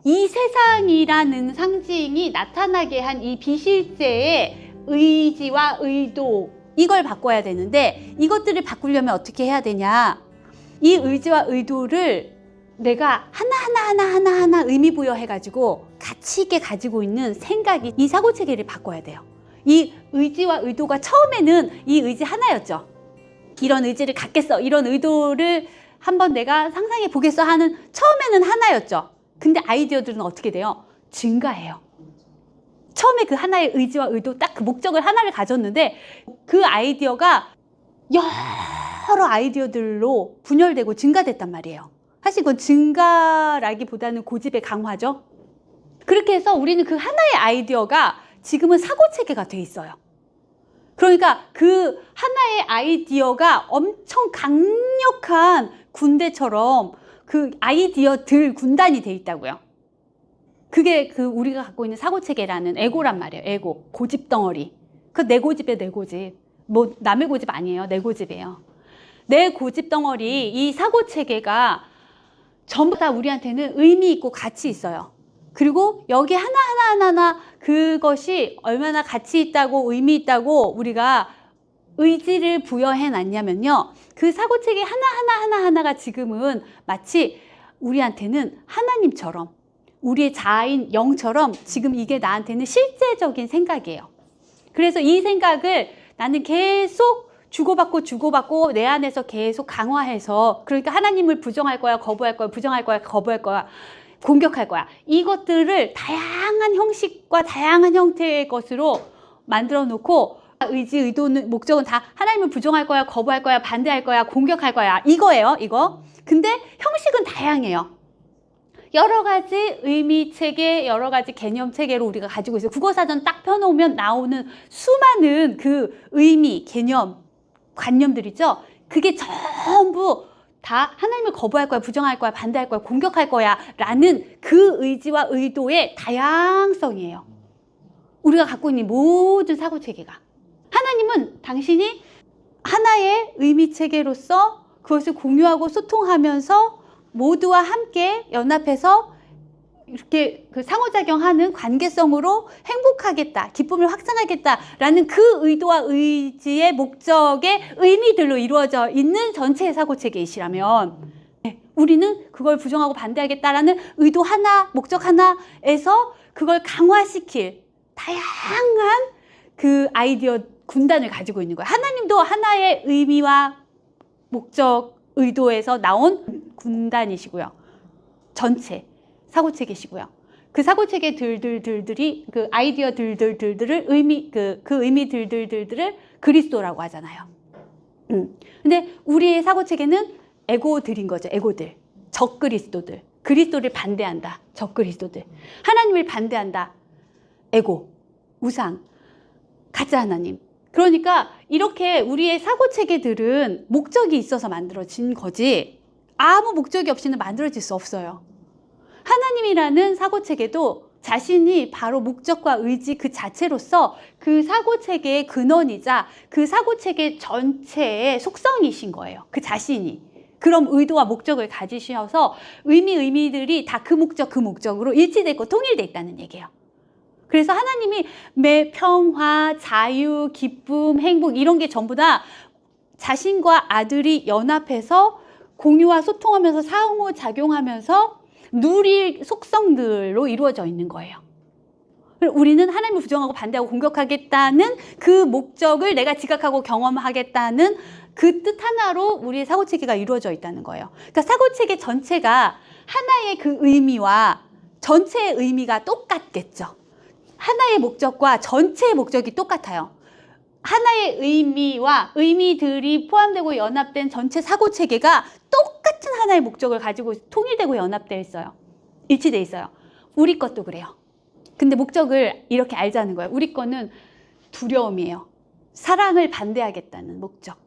이 세상이라는 상징이 나타나게 한 이 비실제의 의지와 의도, 이걸 바꿔야 되는데, 이것들을 바꾸려면 어떻게 해야 되냐? 이 의지와 의도를 내가 하나하나 의미 부여해가지고 가치 있게 가지고 있는 생각이, 이 사고체계를 바꿔야 돼요. 이 의지와 의도가 처음에는 이 의지 하나였죠. 이런 의지를 갖겠어, 이런 의도를 한번 내가 상상해 보겠어 하는, 처음에는 하나였죠. 근데 아이디어들은 어떻게 돼요? 증가해요. 처음에 그 하나의 의지와 의도, 딱 그 목적을 하나를 가졌는데 그 아이디어가 여러 아이디어들로 분열되고 증가됐단 말이에요. 사실 그건 증가라기보다는 고집의 강화죠. 그렇게 해서 우리는 그 하나의 아이디어가 지금은 사고체계가 돼 있어요. 그러니까 그 하나의 아이디어가 엄청 강력한 군대처럼 그 아이디어들 군단이 돼 있다고요. 그게 그 우리가 갖고 있는 사고체계라는 에고란 말이에요. 에고, 고집덩어리. 그 내 고집이에요, 내 고집. 뭐 남의 고집 아니에요, 내 고집이에요. 내 고집덩어리, 이 사고체계가 전부 다 우리한테는 의미 있고 가치 있어요. 그리고 여기 하나하나 그것이 얼마나 가치 있다고 의미 있다고 우리가 의지를 부여해 놨냐면요, 그 사고체계 하나하나가 지금은 마치 우리한테는 하나님처럼, 우리의 자아인 영처럼 지금 이게 나한테는 실제적인 생각이에요. 그래서 이 생각을 나는 계속 주고받고 내 안에서 계속 강화해서, 그러니까 하나님을 부정할 거야, 거부할 거야, 부정할 거야, 거부할 거야, 공격할 거야, 이것들을 다양한 형식과 다양한 형태의 것으로 만들어 놓고, 의지, 의도는, 목적은 다 하나님을 부정할 거야, 거부할 거야, 반대할 거야, 공격할 거야, 이거예요, 이거. 근데 형식은 다양해요. 여러 가지 의미 체계, 여러 가지 개념 체계로 우리가 가지고 있어요. 국어사전 딱 펴놓으면 나오는 수많은 그 의미, 개념, 관념들이죠. 그게 전부 다 하나님을 거부할 거야, 부정할 거야, 반대할 거야, 공격할 거야 라는 그 의지와 의도의 다양성이에요. 우리가 갖고 있는 모든 사고체계가. 하나님은 당신이 하나의 의미 체계로서 그것을 공유하고 소통하면서 모두와 함께 연합해서 이렇게 그 상호작용하는 관계성으로 행복하겠다, 기쁨을 확산하겠다라는 그 의도와 의지의 목적의 의미들로 이루어져 있는 전체의 사고체계이시라면, 우리는 그걸 부정하고 반대하겠다라는 의도 하나, 목적 하나에서 그걸 강화시킬 다양한 그 아이디어 군단을 가지고 있는 거예요. 하나님도 하나의 의미와 목적, 의도에서 나온 군단이시고요. 전체 사고체계시고요. 그 사고체계 들들들들이, 그 아이디어 들들들들을 그 의미 들들들들을 그리스도라고 하잖아요. 근데 우리의 사고체계는 에고들인 거죠. 에고들. 적그리스도들. 그리스도를 반대한다. 적그리스도들. 하나님을 반대한다. 에고. 우상. 가짜 하나님. 그러니까 이렇게 우리의 사고체계들은 목적이 있어서 만들어진 거지, 아무 목적이 없이는 만들어질 수 없어요. 하나님이라는 사고체계도 자신이 바로 목적과 의지 그 자체로서 그 사고체계의 근원이자 그 사고체계 전체의 속성이신 거예요. 그 자신이. 그럼 의도와 목적을 가지셔서 의미들이 다 그 목적으로 일치되고 통일돼 있다는 얘기예요. 그래서 하나님이 평화, 자유, 기쁨, 행복, 이런 게 전부 다 자신과 아들이 연합해서 공유와 소통하면서 상호작용하면서 누릴 속성들로 이루어져 있는 거예요. 우리는 하나님을 부정하고 반대하고 공격하겠다는 그 목적을 내가 지각하고 경험하겠다는 그 뜻 하나로 우리의 사고체계가 이루어져 있다는 거예요. 그러니까 사고체계 전체가 하나의 그 의미와 전체의 의미가 똑같겠죠. 하나의 목적과 전체의 목적이 똑같아요. 하나의 의미와 의미들이 포함되고 연합된 전체 사고체계가 똑같은 하나의 목적을 가지고 통일되고 연합되어 있어요. 일치되어 있어요. 우리 것도 그래요. 근데 목적을 이렇게 알자는 거예요. 우리 거는 두려움이에요. 사랑을 반대하겠다는 목적.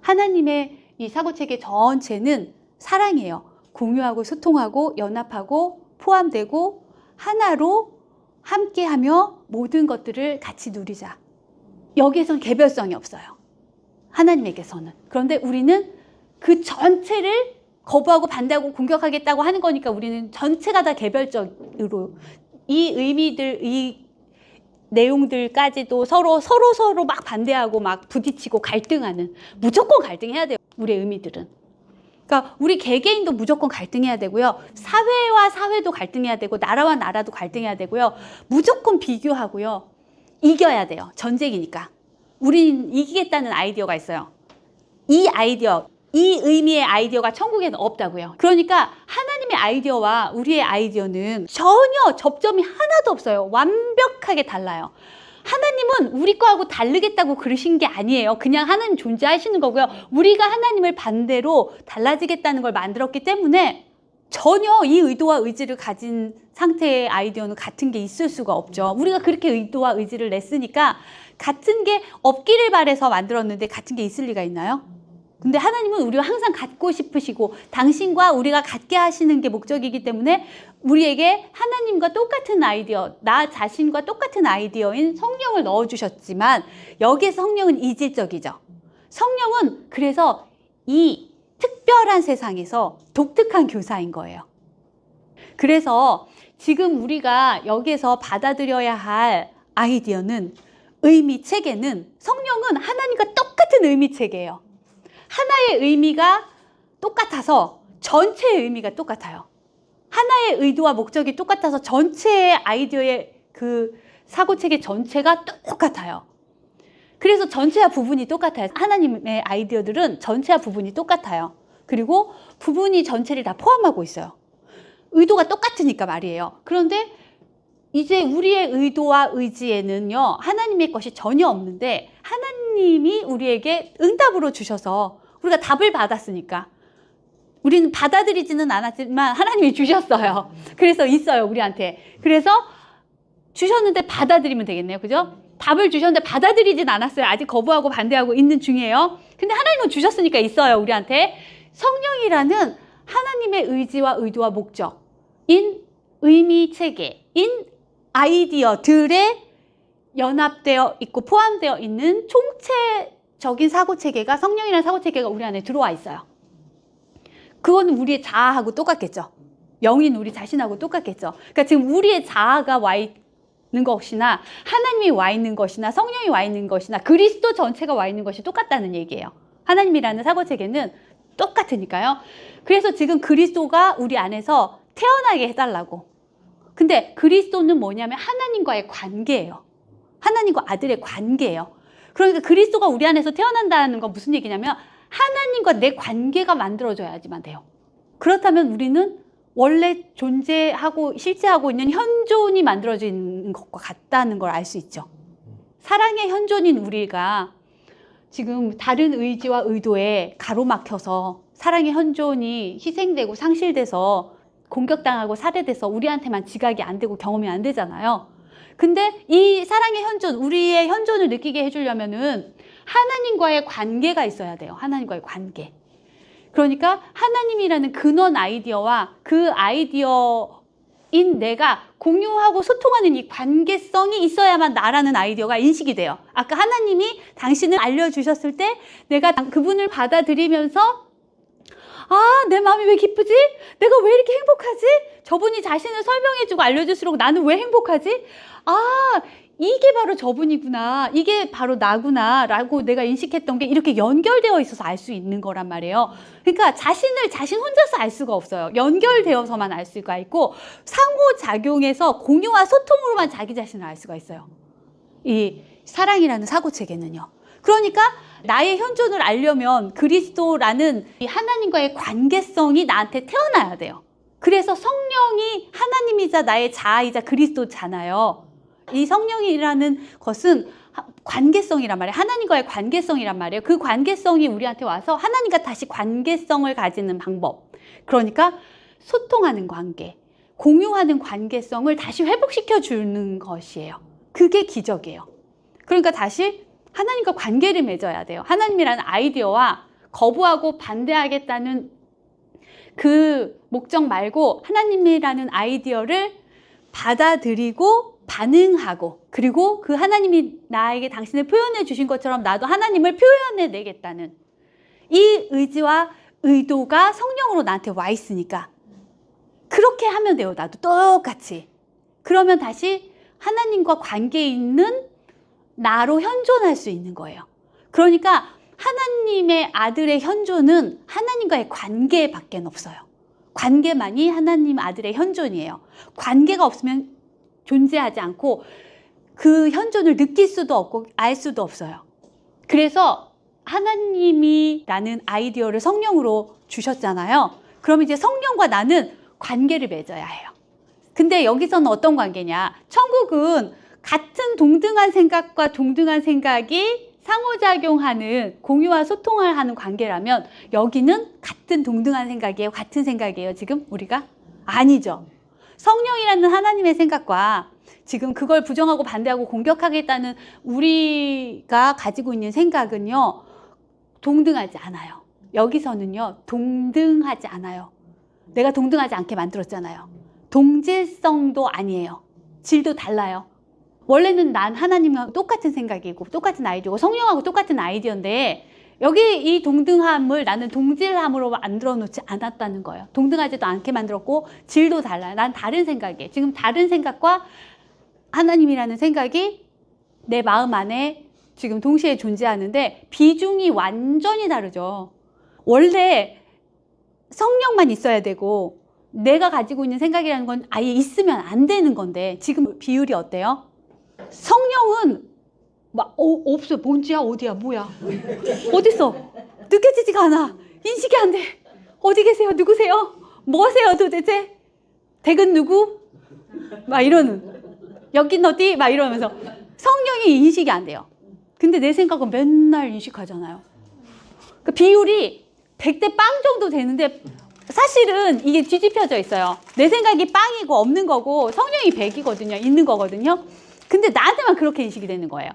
하나님의 이 사고체계 전체는 사랑이에요. 공유하고 소통하고 연합하고 포함되고 하나로 함께하며 모든 것들을 같이 누리자. 여기에선 개별성이 없어요. 하나님에게서는. 그런데 우리는 그 전체를 거부하고 반대하고 공격하겠다고 하는 거니까 우리는 전체가 다 개별적으로 이 의미들, 이 내용들까지도 서로 막 반대하고 막 부딪히고 갈등하는, 무조건 갈등해야 돼요. 우리의 의미들은. 그러니까 우리 개개인도 무조건 갈등해야 되고요. 사회와 사회도 갈등해야 되고 나라와 나라도 갈등해야 되고요. 무조건 비교하고요. 이겨야 돼요. 전쟁이니까. 우린 이기겠다는 아이디어가 있어요. 이 아이디어, 이 의미의 아이디어가 천국에는 없다고요. 그러니까 하나님의 아이디어와 우리의 아이디어는 전혀 접점이 하나도 없어요. 완벽하게 달라요. 하나님은 우리 거하고 다르겠다고 그러신 게 아니에요. 그냥 하나님 존재하시는 거고요. 우리가 하나님을 반대로 달라지겠다는 걸 만들었기 때문에 전혀 이 의도와 의지를 가진 상태의 아이디어는 같은 게 있을 수가 없죠. 우리가 그렇게 의도와 의지를 냈으니까 같은 게 없기를 바라서 만들었는데 같은 게 있을 리가 있나요? 근데 하나님은 우리가 항상 갖고 싶으시고 당신과 우리가 같게 하시는 게 목적이기 때문에 우리에게 하나님과 똑같은 아이디어, 나 자신과 똑같은 아이디어인 성령을 넣어주셨지만 여기에서 성령은 이질적이죠. 성령은 그래서 이 특별한 세상에서 독특한 교사인 거예요. 그래서 지금 우리가 여기에서 받아들여야 할 아이디어는, 의미 체계는, 성령은 하나님과 똑같은 의미 체계예요. 하나의 의미가 똑같아서 전체의 의미가 똑같아요. 하나의 의도와 목적이 똑같아서 전체의 아이디어의 그 사고체계 전체가 똑같아요. 그래서 전체와 부분이 똑같아요. 하나님의 아이디어들은 전체와 부분이 똑같아요. 그리고 부분이 전체를 다 포함하고 있어요. 의도가 똑같으니까 말이에요. 그런데 이제 우리의 의도와 의지에는요, 하나님의 것이 전혀 없는데 하나님이 우리에게 응답으로 주셔서 우리가 답을 받았으니까 우리는 받아들이지는 않았지만 하나님이 주셨어요. 그래서 있어요, 우리한테. 그래서 주셨는데 받아들이면 되겠네요. 그죠? 답을 주셨는데 받아들이진 않았어요. 아직 거부하고 반대하고 있는 중이에요. 근데 하나님은 주셨으니까 있어요, 우리한테. 성령이라는 하나님의 의지와 의도와 목적인 의미 체계인 아이디어들에 연합되어 있고 포함되어 있는 총체적인 사고체계가, 성령이라는 사고체계가 우리 안에 들어와 있어요. 그거는 우리의 자아하고 똑같겠죠. 영인 우리 자신하고 똑같겠죠. 그러니까 지금 우리의 자아가 와 있는 것이나 하나님이 와 있는 것이나 성령이 와 있는 것이나 그리스도 전체가 와 있는 것이 똑같다는 얘기예요. 하나님이라는 사고체계는 똑같으니까요. 그래서 지금 그리스도가 우리 안에서 태어나게 해달라고. 근데 그리스도는 뭐냐면 하나님과의 관계예요. 하나님과 아들의 관계예요. 그러니까 그리스도가 우리 안에서 태어난다는 건 무슨 얘기냐면 하나님과 내 관계가 만들어져야지만 돼요. 그렇다면 우리는 원래 존재하고 실제하고 있는 현존이 만들어지는 것과 같다는 걸 알 수 있죠. 사랑의 현존인 우리가 지금 다른 의지와 의도에 가로막혀서 사랑의 현존이 희생되고 상실돼서 공격당하고 살해돼서 우리한테만 지각이 안 되고 경험이 안 되잖아요. 근데 이 사랑의 현존, 우리의 현존을 느끼게 해주려면은 하나님과의 관계가 있어야 돼요. 하나님과의 관계. 그러니까 하나님이라는 근원 아이디어와 그 아이디어인 내가 공유하고 소통하는 이 관계성이 있어야만 나라는 아이디어가 인식이 돼요. 아까 하나님이 당신을 알려주셨을 때 내가 그분을 받아들이면서 내 마음이 왜 기쁘지? 내가 왜 이렇게 행복하지? 저분이 자신을 설명해주고 알려줄수록 나는 왜 행복하지? 이게 바로 저분이구나. 이게 바로 나구나. 라고 내가 인식했던 게 이렇게 연결되어 있어서 알 수 있는 거란 말이에요. 그러니까 자신을 자신 혼자서 알 수가 없어요. 연결되어서만 알 수가 있고 상호작용에서 공유와 소통으로만 자기 자신을 알 수가 있어요. 이 사랑이라는 사고체계는요. 그러니까 나의 현존을 알려면 그리스도라는 이 하나님과의 관계성이 나한테 태어나야 돼요. 그래서 성령이 하나님이자 나의 자아이자 그리스도잖아요. 이 성령이라는 것은 관계성이란 말이에요. 하나님과의 관계성이란 말이에요. 그 관계성이 우리한테 와서 하나님과 다시 관계성을 가지는 방법. 그러니까 소통하는 관계, 공유하는 관계성을 다시 회복시켜 주는 것이에요. 그게 기적이에요. 그러니까 다시 하나님과 관계를 맺어야 돼요. 하나님이라는 아이디어와 거부하고 반대하겠다는 그 목적 말고 하나님이라는 아이디어를 받아들이고 반응하고, 그리고 그 하나님이 나에게 당신을 표현해 주신 것처럼 나도 하나님을 표현해 내겠다는 이 의지와 의도가 성령으로 나한테 와 있으니까 그렇게 하면 돼요. 나도 똑같이. 그러면 다시 하나님과 관계 있는 나로 현존할 수 있는 거예요. 그러니까 하나님의 아들의 현존은 하나님과의 관계밖에 없어요. 관계만이 하나님 아들의 현존이에요. 관계가 없으면 존재하지 않고 그 현존을 느낄 수도 없고 알 수도 없어요. 그래서 하나님이라는 아이디어를 성령으로 주셨잖아요. 그럼 이제 성령과 나는 관계를 맺어야 해요. 근데 여기서는 어떤 관계냐? 천국은 같은 동등한 생각과 동등한 생각이 상호작용하는, 공유와 소통을 하는 관계라면 여기는 같은 동등한 생각이에요? 같은 생각이에요? 지금 우리가? 아니죠. 성령이라는 하나님의 생각과 지금 그걸 부정하고 반대하고 공격하겠다는 우리가 가지고 있는 생각은요, 동등하지 않아요. 여기서는요, 동등하지 않아요. 내가 동등하지 않게 만들었잖아요. 동질성도 아니에요. 질도 달라요. 원래는 난 하나님과 똑같은 생각이고 똑같은 아이디어고 성령하고 똑같은 아이디어인데 여기 이 동등함을 나는 동질함으로 만들어 놓지 않았다는 거예요. 동등하지도 않게 만들었고 질도 달라요. 난 다른 생각이에요. 지금 다른 생각과 하나님이라는 생각이 내 마음 안에 지금 동시에 존재하는데 비중이 완전히 다르죠. 원래 성령만 있어야 되고 내가 가지고 있는 생각이라는 건 아예 있으면 안 되는 건데 지금 비율이 어때요? 성령은 막 없어요. 뭔지야? 어디야? 뭐야? 어딨어? 느껴지지가 않아. 인식이 안 돼. 어디 계세요? 누구세요? 뭐 하세요 도대체? 댁은 누구? 막 이러는. 여긴 어디? 막 이러면서 성령이 인식이 안 돼요. 근데 내 생각은 맨날 인식하잖아요. 그 비율이 100대 빵 정도 되는데 사실은 이게 뒤집혀져 있어요. 내 생각이 빵이고 없는 거고 성령이 100이거든요. 있는 거거든요. 근데 나한테만 그렇게 인식이 되는 거예요.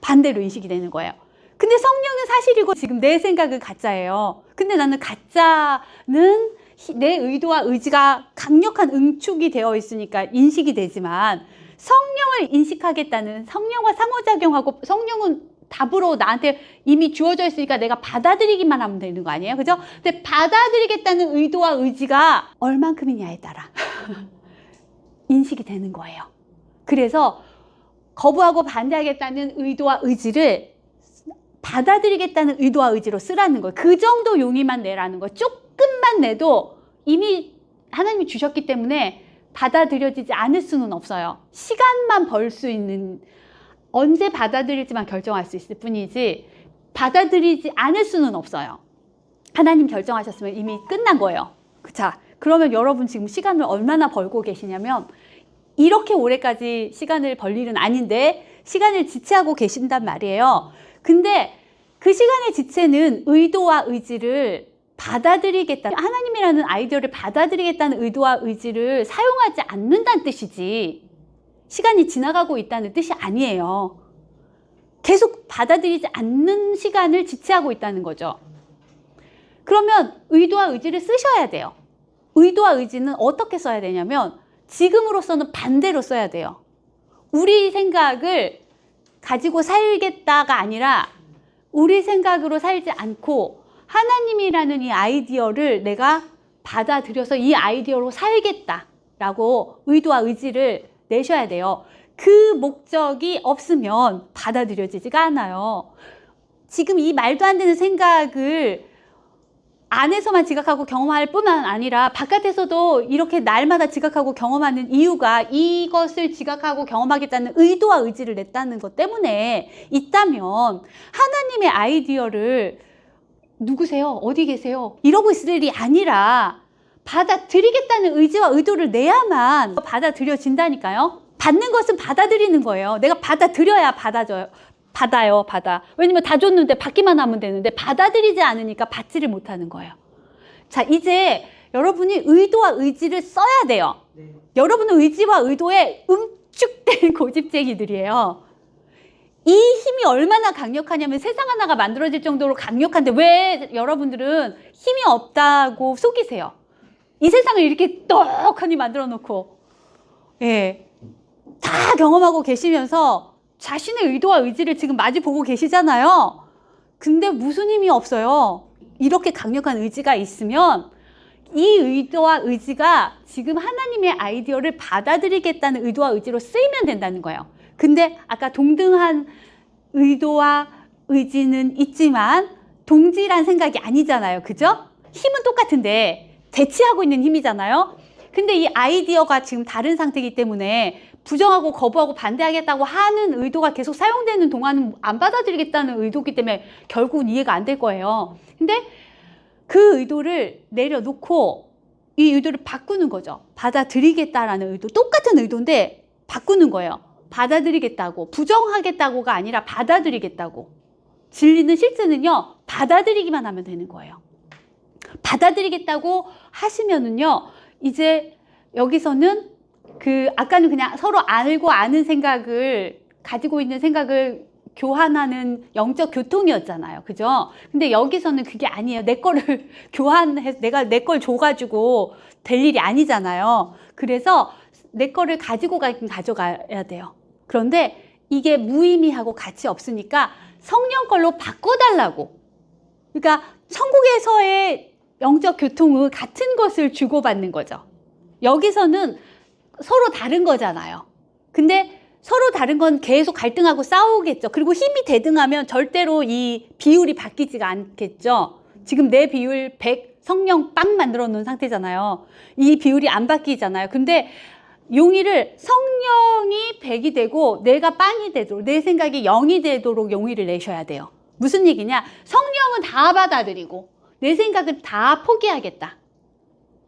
반대로 인식이 되는 거예요. 근데 성령은 사실이고 지금 내 생각은 가짜예요. 근데 나는 가짜는 내 의도와 의지가 강력한 응축이 되어 있으니까 인식이 되지만 성령을 인식하겠다는, 성령과 상호작용하고 성령은 답으로 나한테 이미 주어져 있으니까 내가 받아들이기만 하면 되는 거 아니에요? 그죠? 근데 받아들이겠다는 의도와 의지가 얼만큼이냐에 따라 인식이 되는 거예요. 그래서 거부하고 반대하겠다는 의도와 의지를 받아들이겠다는 의도와 의지로 쓰라는 거예요. 그 정도 용의만 내라는 거예요. 조금만 내도 이미 하나님이 주셨기 때문에 받아들여지지 않을 수는 없어요. 시간만 벌 수 있는, 언제 받아들일지만 결정할 수 있을 뿐이지 받아들이지 않을 수는 없어요. 하나님 결정하셨으면 이미 끝난 거예요. 자, 그러면 여러분 지금 시간을 얼마나 벌고 계시냐면 이렇게 오래까지 시간을 벌 일은 아닌데 시간을 지체하고 계신단 말이에요. 근데 그 시간의 지체는 의도와 의지를 받아들이겠다, 하나님이라는 아이디어를 받아들이겠다는 의도와 의지를 사용하지 않는다는 뜻이지 시간이 지나가고 있다는 뜻이 아니에요. 계속 받아들이지 않는 시간을 지체하고 있다는 거죠. 그러면 의도와 의지를 쓰셔야 돼요. 의도와 의지는 어떻게 써야 되냐면 지금으로서는 반대로 써야 돼요. 우리 생각을 가지고 살겠다가 아니라 우리 생각으로 살지 않고 하나님이라는 이 아이디어를 내가 받아들여서 이 아이디어로 살겠다라고 의도와 의지를 내셔야 돼요. 그 목적이 없으면 받아들여지지가 않아요. 지금 이 말도 안 되는 생각을 안에서만 지각하고 경험할 뿐만 아니라 바깥에서도 이렇게 날마다 지각하고 경험하는 이유가 이것을 지각하고 경험하겠다는 의도와 의지를 냈다는 것 때문에 있다면 하나님의 아이디어를 누구세요? 어디 계세요? 이러고 있을 일이 아니라 받아들이겠다는 의지와 의도를 내야만 받아들여진다니까요. 받는 것은 받아들이는 거예요. 내가 받아들여야 받아요. 왜냐면 다 줬는데 받기만 하면 되는데 받아들이지 않으니까 받지를 못하는 거예요. 자, 이제 여러분이 의도와 의지를 써야 돼요. 여러분은 의지와 의도에 응축된 고집쟁이들이에요. 이 힘이 얼마나 강력하냐면 세상 하나가 만들어질 정도로 강력한데 왜 여러분들은 힘이 없다고 속이세요? 이 세상을 이렇게 떡하니 만들어 놓고 다 경험하고 계시면서 자신의 의도와 의지를 지금 마주 보고 계시잖아요. 근데 무슨 힘이 없어요? 이렇게 강력한 의지가 있으면 이 의도와 의지가 지금 하나님의 아이디어를 받아들이겠다는 의도와 의지로 쓰이면 된다는 거예요. 근데 아까 동등한 의도와 의지는 있지만 동질한 생각이 아니잖아요. 그죠? 힘은 똑같은데 대치하고 있는 힘이잖아요. 근데 이 아이디어가 지금 다른 상태이기 때문에 부정하고 거부하고 반대하겠다고 하는 의도가 계속 사용되는 동안은 안 받아들이겠다는 의도이기 때문에 결국은 이해가 안 될 거예요. 근데 그 의도를 내려놓고 이 의도를 바꾸는 거죠. 받아들이겠다라는 의도, 똑같은 의도인데 바꾸는 거예요. 받아들이겠다고, 부정하겠다고가 아니라 받아들이겠다고. 진리는 실제는요, 받아들이기만 하면 되는 거예요. 받아들이겠다고 하시면은요, 이제 여기서는 아까는 그냥 서로 알고 아는 생각을, 가지고 있는 생각을 교환하는 영적 교통이었잖아요. 그죠? 근데 여기서는 그게 아니에요. 내 거를 교환해서 내가 내 걸 줘가지고 될 일이 아니잖아요. 그래서 내 거를 가지고 가져가야 돼요. 그런데 이게 무의미하고 가치 없으니까 성령 걸로 바꿔달라고. 그러니까 천국에서의 영적 교통은 같은 것을 주고받는 거죠. 여기서는 서로 다른 거잖아요. 근데 서로 다른 건 계속 갈등하고 싸우겠죠. 그리고 힘이 대등하면 절대로 이 비율이 바뀌지가 않겠죠. 지금 내 비율 100, 성령 빵 만들어 놓은 상태잖아요. 이 비율이 안 바뀌잖아요. 근데 용의를 성령이 100이 되고 내가 빵이 되도록, 내 생각이 0이 되도록 용의를 내셔야 돼요. 무슨 얘기냐? 성령은 다 받아들이고 내 생각은 다 포기하겠다.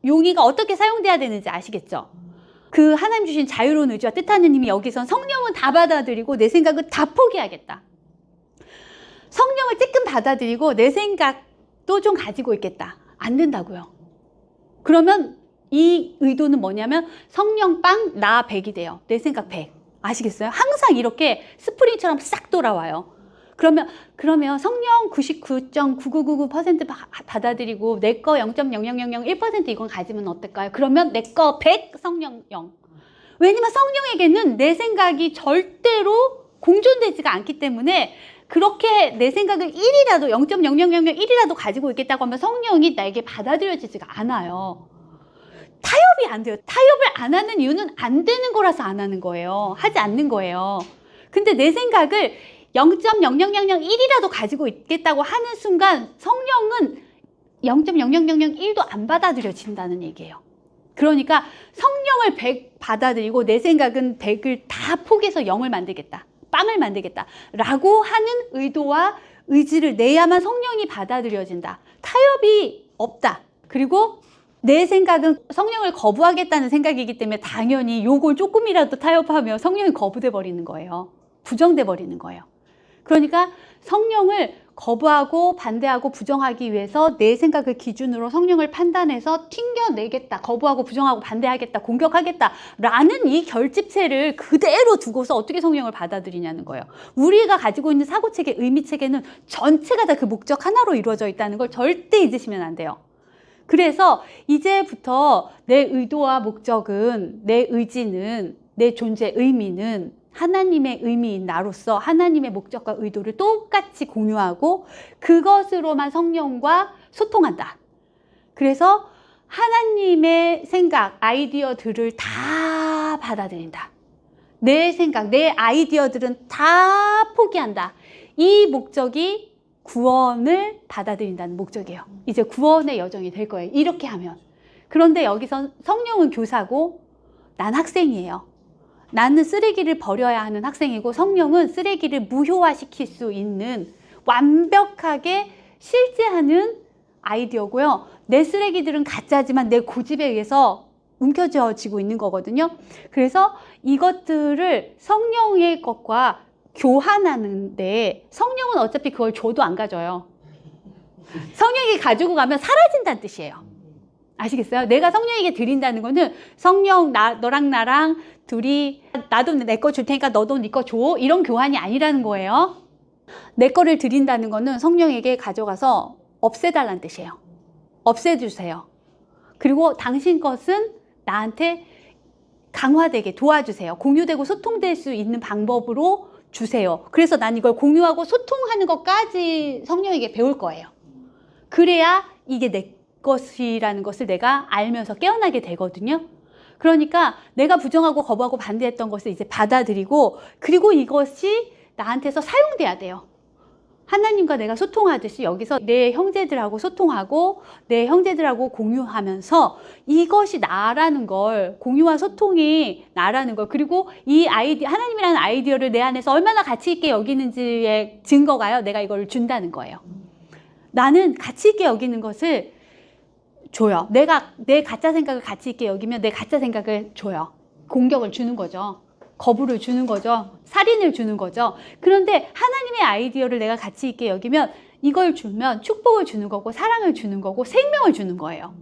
용의가 어떻게 사용돼야 되는지 아시겠죠? 그 하나님 주신 자유로운 의지와 뜻하는 힘이 여기선 성령은 다 받아들이고 내 생각은 다 포기하겠다. 성령을 조금 받아들이고 내 생각도 좀 가지고 있겠다. 안 된다고요. 그러면 이 의도는 뭐냐면 성령 빵, 나 100이 돼요. 내 생각 100. 아시겠어요? 항상 이렇게 스프링처럼 싹 돌아와요. 그러면 성령 99.9999% 받아들이고 내 거 0.00001% 이건 가지면 어떨까요? 그러면 내 거 100, 성령 0. 왜냐면 성령에게는 내 생각이 절대로 공존되지가 않기 때문에 그렇게 내 생각을 1이라도 0.00001이라도 가지고 있겠다고 하면 성령이 나에게 받아들여지지가 않아요. 타협이 안 돼요. 타협을 안 하는 이유는 안 되는 거라서 안 하는 거예요. 하지 않는 거예요. 근데 내 생각을 0.00001이라도 가지고 있겠다고 하는 순간 성령은 0.00001도 안 받아들여진다는 얘기예요. 그러니까 성령을 100 받아들이고 내 생각은 100을 다 포기해서 0을 만들겠다. 빵을 만들겠다. 라고 하는 의도와 의지를 내야만 성령이 받아들여진다. 타협이 없다. 그리고 내 생각은 성령을 거부하겠다는 생각이기 때문에 당연히 요걸 조금이라도 타협하면 성령이 거부돼 버리는 거예요. 부정돼 버리는 거예요. 그러니까 성령을 거부하고 반대하고 부정하기 위해서 내 생각을 기준으로 성령을 판단해서 튕겨내겠다. 거부하고 부정하고 반대하겠다. 공격하겠다. 라는 이 결집체를 그대로 두고서 어떻게 성령을 받아들이냐는 거예요. 우리가 가지고 있는 사고체계, 의미체계는 전체가 다 그 목적 하나로 이루어져 있다는 걸 절대 잊으시면 안 돼요. 그래서 이제부터 내 의도와 목적은, 내 의지는, 내 존재 의미는 하나님의 의미인 나로서 하나님의 목적과 의도를 똑같이 공유하고 그것으로만 성령과 소통한다. 그래서 하나님의 생각, 아이디어들을 다 받아들인다. 내 생각, 내 아이디어들은 다 포기한다. 이 목적이 구원을 받아들인다는 목적이에요. 이제 구원의 여정이 될 거예요. 이렇게 하면. 그런데 여기서 성령은 교사고 난 학생이에요. 나는 쓰레기를 버려야 하는 학생이고 성령은 쓰레기를 무효화시킬 수 있는 완벽하게 실제하는 아이디어고요. 내 쓰레기들은 가짜지만 내 고집에 의해서 움켜쥐어지고 있는 거거든요. 그래서 이것들을 성령의 것과 교환하는데 성령은 어차피 그걸 줘도 안 가져요. 성령이 가지고 가면 사라진다는 뜻이에요. 아시겠어요? 내가 성령에게 드린다는 거는 성령, 너랑 나랑 둘이 나도 내 거 줄 테니까 너도 네 거 줘. 이런 교환이 아니라는 거예요. 내 거를 드린다는 거는 성령에게 가져가서 없애달라는 뜻이에요. 없애주세요. 그리고 당신 것은 나한테 강화되게 도와주세요. 공유되고 소통될 수 있는 방법으로 주세요. 그래서 난 이걸 공유하고 소통하는 것까지 성령에게 배울 거예요. 그래야 이게 내 것이라는 것을 내가 알면서 깨어나게 되거든요. 그러니까 내가 부정하고 거부하고 반대했던 것을 이제 받아들이고, 그리고 이것이 나한테서 사용돼야 돼요. 하나님과 내가 소통하듯이 여기서 내 형제들하고 소통하고 내 형제들하고 공유하면서 이것이 나라는 걸, 공유와 소통이 나라는 걸, 그리고 이 아이디어, 하나님이라는 아이디어를 내 안에서 얼마나 가치 있게 여기는지의 증거가요, 내가 이걸 준다는 거예요. 나는 가치 있게 여기는 것을 줘요. 내가 내 가짜 생각을 가치 있게 여기면 내 가짜 생각을 줘요. 공격을 주는 거죠. 거부를 주는 거죠. 살인을 주는 거죠. 그런데 하나님의 아이디어를 내가 가치 있게 여기면 이걸 주면 축복을 주는 거고 사랑을 주는 거고 생명을 주는 거예요.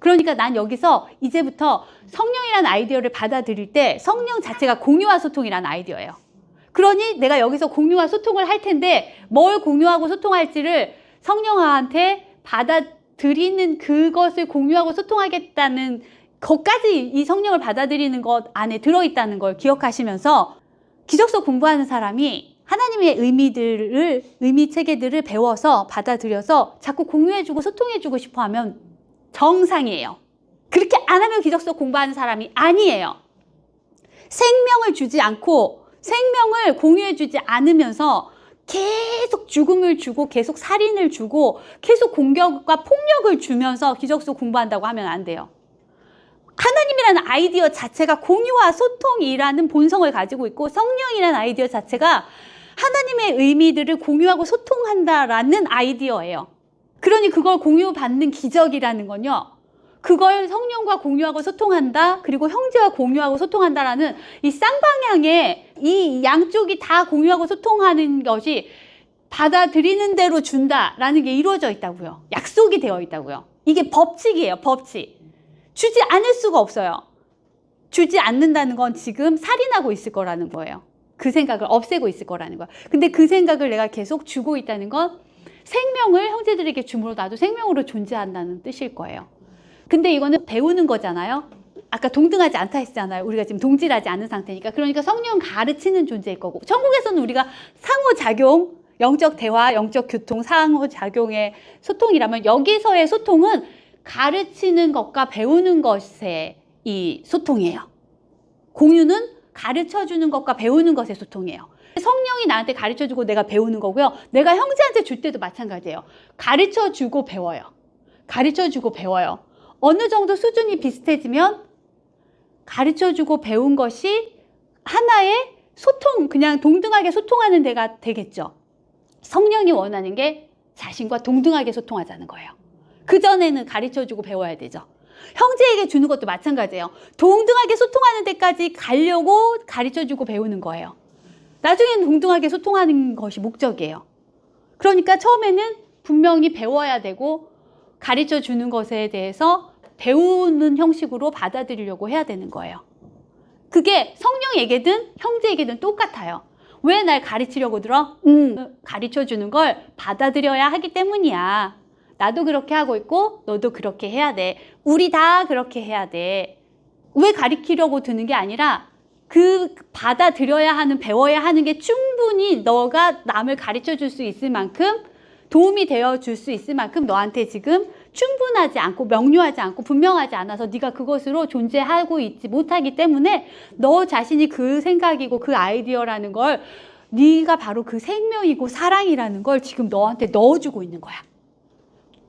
그러니까 난 여기서 이제부터 성령이라는 아이디어를 받아들일 때 성령 자체가 공유와 소통이라는 아이디어예요. 그러니 내가 여기서 공유와 소통을 할 텐데 뭘 공유하고 소통할지를 성령한테 받아들이는, 그것을 공유하고 소통하겠다는 것까지 이 성령을 받아들이는 것 안에 들어있다는 걸 기억하시면서, 기적서 공부하는 사람이 하나님의 의미 체계들을 배워서 받아들여서 자꾸 공유해주고 소통해주고 싶어 하면 정상이에요. 그렇게 안 하면 기적서 공부하는 사람이 아니에요. 생명을 주지 않고 생명을 공유해주지 않으면서 계속 죽음을 주고 계속 살인을 주고 계속 공격과 폭력을 주면서 기적서 공부한다고 하면 안 돼요. 하나님이라는 아이디어 자체가 공유와 소통이라는 본성을 가지고 있고, 성령이라는 아이디어 자체가 하나님의 의미들을 공유하고 소통한다라는 아이디어예요. 그러니 그걸 공유받는 기적이라는 건요, 그걸 성령과 공유하고 소통한다, 그리고 형제와 공유하고 소통한다라는 이 쌍방향의 이 양쪽이 다 공유하고 소통하는 것이 받아들이는 대로 준다라는 게 이루어져 있다고요. 약속이 되어 있다고요. 이게 법칙이에요, 법칙. 주지 않을 수가 없어요. 주지 않는다는 건 지금 살인하고 있을 거라는 거예요. 그 생각을 없애고 있을 거라는 거예요. 근데 그 생각을 내가 계속 주고 있다는 건 생명을 형제들에게 줌으로 나도 생명으로 존재한다는 뜻일 거예요. 근데 이거는 배우는 거잖아요. 아까 동등하지 않다 했잖아요. 우리가 지금 동질하지 않은 상태니까. 그러니까 성령은 가르치는 존재일 거고, 천국에서는 우리가 상호작용, 영적 대화, 영적 교통, 상호작용의 소통이라면 여기서의 소통은 가르치는 것과 배우는 것의 이 소통이에요. 공유는 가르쳐주는 것과 배우는 것의 소통이에요. 성령이 나한테 가르쳐주고 내가 배우는 거고요. 내가 형제한테 줄 때도 마찬가지예요. 가르쳐주고 배워요. 가르쳐주고 배워요. 어느 정도 수준이 비슷해지면 가르쳐주고 배운 것이 하나의 소통, 그냥 동등하게 소통하는 데가 되겠죠. 성령이 원하는 게 자신과 동등하게 소통하자는 거예요. 그전에는 가르쳐주고 배워야 되죠. 형제에게 주는 것도 마찬가지예요. 동등하게 소통하는 데까지 가려고 가르쳐주고 배우는 거예요. 나중에는 동등하게 소통하는 것이 목적이에요. 그러니까 처음에는 분명히 배워야 되고 가르쳐주는 것에 대해서 배우는 형식으로 받아들이려고 해야 되는 거예요. 그게 성령에게든 형제에게든 똑같아요. 왜 날 가르치려고 들어? 가르쳐주는 걸 받아들여야 하기 때문이야. 나도 그렇게 하고 있고 너도 그렇게 해야 돼. 우리 다 그렇게 해야 돼. 왜 가르치려고 드는 게 아니라 그 받아들여야 하는, 배워야 하는 게 충분히 너가 남을 가르쳐 줄 수 있을 만큼, 도움이 되어 줄 수 있을 만큼 너한테 지금 충분하지 않고 명료하지 않고 분명하지 않아서 네가 그것으로 존재하고 있지 못하기 때문에 너 자신이 그 생각이고 그 아이디어라는 걸, 네가 바로 그 생명이고 사랑이라는 걸 지금 너한테 넣어주고 있는 거야.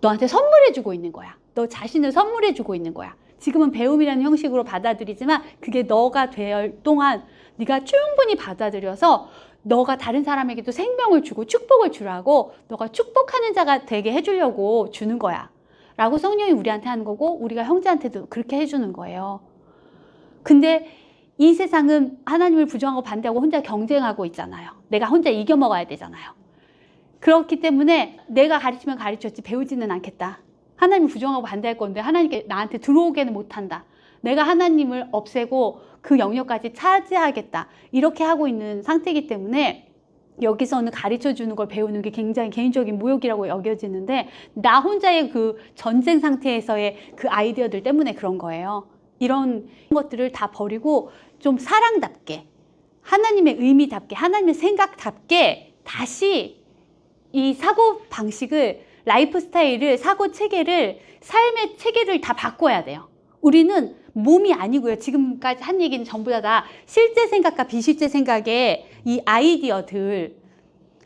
너한테 선물해주고 있는 거야. 너 자신을 선물해주고 있는 거야. 지금은 배움이라는 형식으로 받아들이지만 그게 너가 될 동안 네가 충분히 받아들여서 너가 다른 사람에게도 생명을 주고 축복을 주라고, 너가 축복하는 자가 되게 해주려고 주는 거야 라고 성령이 우리한테 하는 거고, 우리가 형제한테도 그렇게 해주는 거예요. 근데 이 세상은 하나님을 부정하고 반대하고 혼자 경쟁하고 있잖아요. 내가 혼자 이겨 먹어야 되잖아요. 그렇기 때문에 내가 가르치면 가르쳤지 배우지는 않겠다. 하나님을 부정하고 반대할 건데 하나님께 나한테 들어오게는 못한다. 내가 하나님을 없애고 그 영역까지 차지하겠다. 이렇게 하고 있는 상태이기 때문에 여기서는 가르쳐주는 걸 배우는 게 굉장히 개인적인 모욕이라고 여겨지는데, 나 혼자의 그 전쟁 상태에서의 그 아이디어들 때문에 그런 거예요. 이런 것들을 다 버리고 좀 사랑답게, 하나님의 의미답게, 하나님의 생각답게 다시 이 사고 방식을 라이프 스타일을, 사고 체계를, 삶의 체계를 다 바꿔야 돼요. 우리는 몸이 아니고요. 지금까지 한 얘기는 전부 다 실제 생각과 비실제 생각의 이 아이디어들,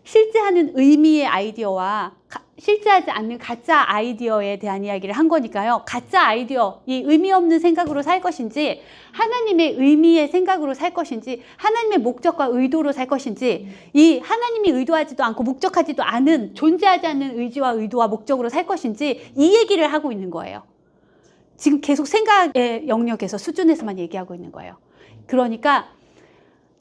실제 하는 의미의 아이디어와 실제하지 않는 가짜 아이디어에 대한 이야기를 한 거니까요. 가짜 아이디어, 이 의미 없는 생각으로 살 것인지, 하나님의 의미의 생각으로 살 것인지, 하나님의 목적과 의도로 살 것인지, 이 하나님이 의도하지도 않고 목적하지도 않은, 존재하지 않는 의지와 의도와 목적으로 살 것인지, 이 얘기를 하고 있는 거예요. 지금 계속 생각의 영역에서, 수준에서만 얘기하고 있는 거예요. 그러니까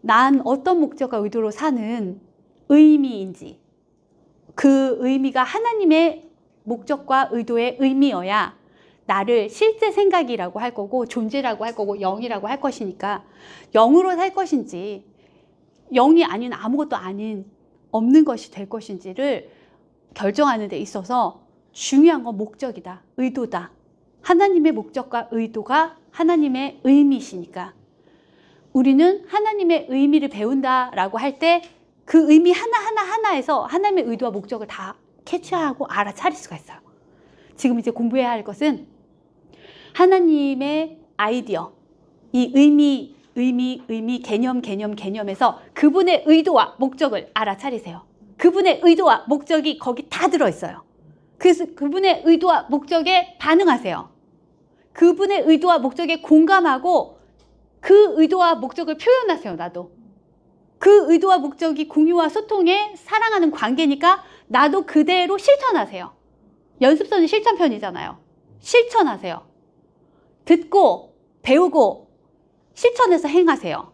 난 어떤 목적과 의도로 사는 의미인지, 그 의미가 하나님의 목적과 의도의 의미여야 나를 실제 생각이라고 할 거고, 존재라고 할 거고, 영이라고 할 것이니까, 영으로 살 것인지, 영이 아닌 아무것도 아닌 없는 것이 될 것인지를 결정하는 데 있어서 중요한 건 목적이다, 의도다. 하나님의 목적과 의도가 하나님의 의미시니까 우리는 하나님의 의미를 배운다라고 할 때 그 의미 하나하나에서 하나님의 의도와 목적을 다 캐치하고 알아차릴 수가 있어요. 지금 이제 공부해야 할 것은 하나님의 아이디어, 이 의미, 개념에서 그분의 의도와 목적을 알아차리세요. 그분의 의도와 목적이 거기 다 들어있어요. 그래서 그분의 의도와 목적에 반응하세요. 그분의 의도와 목적에 공감하고 그 의도와 목적을 표현하세요. 나도. 그 의도와 목적이 공유와 소통의 사랑하는 관계니까 나도 그대로 실천하세요. 연습서는 실천편이잖아요. 실천하세요. 듣고 배우고 실천해서 행하세요.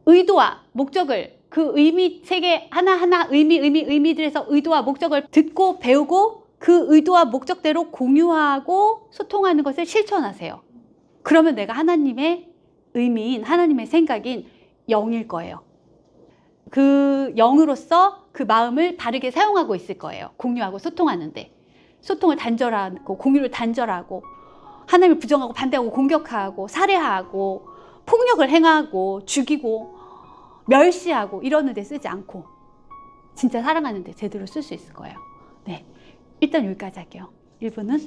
의도와 목적을, 그 의미 체계 하나하나 의미들에서 의도와 목적을 듣고 배우고 그 의도와 목적대로 공유하고 소통하는 것을 실천하세요. 그러면 내가 하나님의 의미인, 하나님의 생각인 영일 거예요. 그 영으로서 그 마음을 바르게 사용하고 있을 거예요. 공유하고 소통하는데. 소통을 단절하고, 공유를 단절하고, 하나님을 부정하고 반대하고 공격하고 살해하고 폭력을 행하고 죽이고 멸시하고 이러는 데 쓰지 않고 진짜 사랑하는 데 제대로 쓸 수 있을 거예요. 네, 일단 여기까지 할게요. 1부는